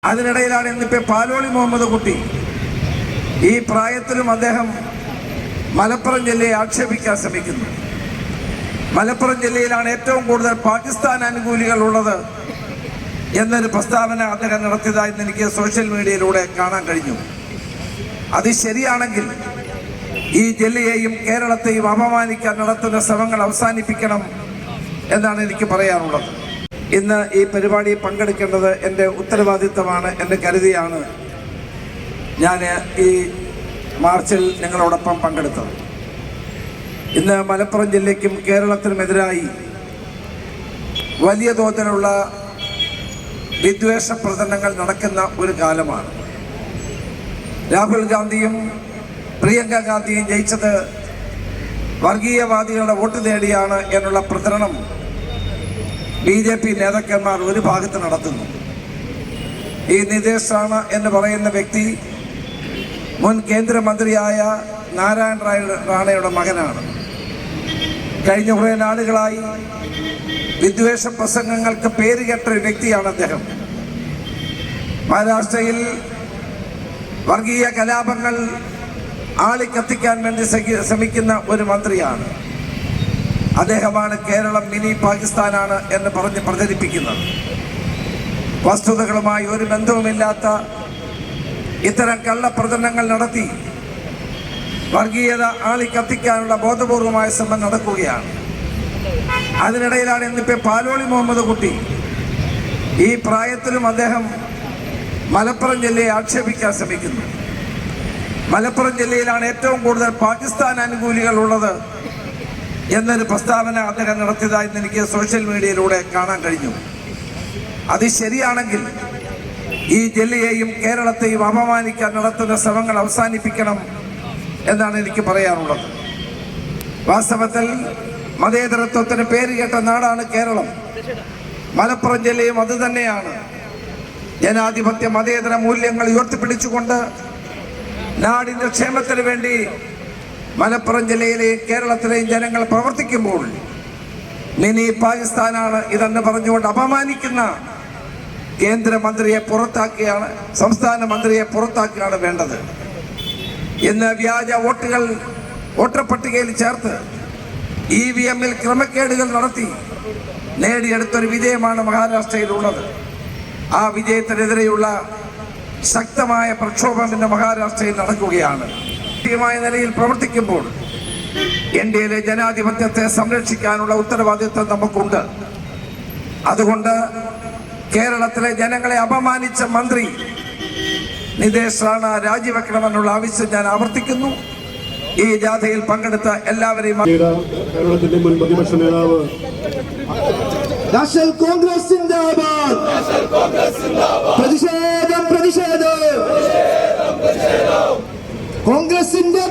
അതിനിടയിലാണ് ഇന്നിപ്പോൾ പാലോളി മുഹമ്മദ് കുട്ടി ഈ പ്രായത്തിലും അദ്ദേഹം മലപ്പുറം ജില്ലയെ ആക്ഷേപിക്കാൻ ശ്രമിക്കുന്നു. മലപ്പുറം ജില്ലയിലാണ് ഏറ്റവും കൂടുതൽ പാകിസ്ഥാൻ അനുകൂലികൾ ഉള്ളത് എന്നൊരു പ്രസ്താവന അദ്ദേഹം നടത്തിയതായി എനിക്ക് സോഷ്യൽ മീഡിയയിലൂടെ കാണാൻ കഴിഞ്ഞു. അത് ശരിയാണെങ്കിൽ ഈ ജില്ലയെയും കേരളത്തെയും അപമാനിക്കാൻ നടത്തുന്ന ശ്രമങ്ങൾ അവസാനിപ്പിക്കണം എന്നാണ് എനിക്ക് പറയാനുള്ളത്. ഇന്ന് ഈ പരിപാടിയിൽ പങ്കെടുക്കേണ്ടത് എൻ്റെ ഉത്തരവാദിത്തമാണ് എന്ന് കരുതിയാണ് ഞാൻ ഈ മാർച്ചിൽ നിങ്ങളോടൊപ്പം പങ്കെടുത്തത്. ഇന്ന് മലപ്പുറം ജില്ലയ്ക്കും കേരളത്തിനുമെതിരായി വലിയ തോതിലുള്ള വിദ്വേഷ പ്രചരണങ്ങൾ നടക്കുന്ന ഒരു കാലമാണ്. രാഹുൽ ഗാന്ധിയും പ്രിയങ്ക ഗാന്ധിയും ജയിച്ചത് വർഗീയവാദികളുടെ വോട്ട് നേടിയാണ് എന്നുള്ള പ്രചരണം BJP നേതാക്കന്മാർ ഒരു ഭാഗത്ത് നടത്തുന്നു. ഈ നിതേഷ് റാണ എന്ന് പറയുന്ന വ്യക്തി മുൻ കേന്ദ്രമന്ത്രിയായ നാരായൺ റാണയുടെ മകനാണ്. കഴിഞ്ഞ കുറേ നാളുകളായി വിദ്വേഷ പ്രസംഗങ്ങൾക്ക് പേരുകേട്ട ഒരു വ്യക്തിയാണ് അദ്ദേഹം. മഹാരാഷ്ട്രയിൽ വർഗീയ കലാപങ്ങൾ ആളിക്കത്തിക്കാൻ വേണ്ടി ശ്രമിക്കുന്ന ഒരു മന്ത്രിയാണ് അദ്ദേഹമാണ്. കേരളം മിനി പാകിസ്ഥാനാണ് എന്ന് പറഞ്ഞ് പ്രചരിപ്പിക്കുന്നത് വസ്തുതകളുമായി ഒരു ബന്ധവുമില്ലാത്ത ഇത്തരം കള്ളപ്രചരണങ്ങൾ നടത്തി വർഗീയത ആളിക്കത്തിക്കാനുള്ള ബോധപൂർവമായ ശ്രമം നടക്കുകയാണ്. അതിനിടയിലാണ് ഇന്നിപ്പോൾ പാലോളി മുഹമ്മദ് കുട്ടി ഈ പ്രായത്തിലും അദ്ദേഹം മലപ്പുറം ജില്ലയെ ആക്ഷേപിക്കാൻ ശ്രമിക്കുന്നു. മലപ്പുറം ജില്ലയിലാണ് ഏറ്റവും കൂടുതൽ പാകിസ്ഥാൻ അനുകൂലികൾ ഉള്ളത് എന്നൊരു പ്രസ്താവന അദ്ദേഹം നടത്തിയതായി എനിക്ക് സോഷ്യൽ മീഡിയയിലൂടെ കാണാൻ കഴിഞ്ഞു. അത് ശരിയാണെങ്കിൽ ഈ ജില്ലയെയും കേരളത്തെയും അപമാനിക്കാൻ നടത്തുന്ന ശ്രമങ്ങൾ അവസാനിപ്പിക്കണം എന്നാണ് എനിക്ക് പറയാനുള്ളത്. വാസ്തവത്തിൽ മതേതരത്വത്തിന് പേരുകേട്ട നാടാണ് കേരളം. മലപ്പുറം ജില്ലയും അതുതന്നെയാണ്. ജനാധിപത്യ മതേതര മൂല്യങ്ങൾ ഉയർത്തിപ്പിടിച്ചുകൊണ്ട് നാടിൻ്റെ ക്ഷേമത്തിന് വേണ്ടി മലപ്പുറം ജില്ലയിലെയും കേരളത്തിലെയും ജനങ്ങൾ പ്രവർത്തിക്കുമ്പോൾ മിനി പാകിസ്ഥാനാണ് ഇതെന്ന് പറഞ്ഞുകൊണ്ട് അപമാനിക്കുന്ന കേന്ദ്രമന്ത്രിയെ പുറത്താക്കുകയാണ്, സംസ്ഥാന മന്ത്രിയെ പുറത്താക്കുകയാണ് വേണ്ടത്. ഇന്ന് വ്യാജ വോട്ടുകൾ വോട്ടർ പട്ടികയിൽ ചേർത്ത് EVM-ൽ ക്രമക്കേടുകൾ നടത്തി നേടിയെടുത്തൊരു വിജയമാണ് മഹാരാഷ്ട്രയിലുള്ളത്. ആ വിജയത്തിനെതിരെയുള്ള ശക്തമായ പ്രക്ഷോഭം ഇന്ന് മഹാരാഷ്ട്രയിൽ നടക്കുകയാണ്. കൃത്യമായ നിലയിൽ പ്രവർത്തിക്കുമ്പോൾ ഇന്ത്യയിലെ ജനാധിപത്യത്തെ സംരക്ഷിക്കാനുള്ള ഉത്തരവാദിത്വം നമുക്കുണ്ട്. അതുകൊണ്ട് കേരളത്തിലെ ജനങ്ങളെ അപമാനിച്ച മന്ത്രി നിതേഷ് റാണ രാജിവെക്കണമെന്നുള്ള ആവശ്യം ഞാൻ ആവർത്തിക്കുന്നു. ഈ ജാഥയിൽ പങ്കെടുത്ത എല്ലാവരെയും കേരളത്തിന്റെ മുൻ പ്രതിപക്ഷ നേതാവ് നാഷണൽ കോൺഗ്രസ് സിന്ദാബാദ്, പ്രതിഷേധം പ്രതിഷേധം, കോൺഗ്രസിന്റെ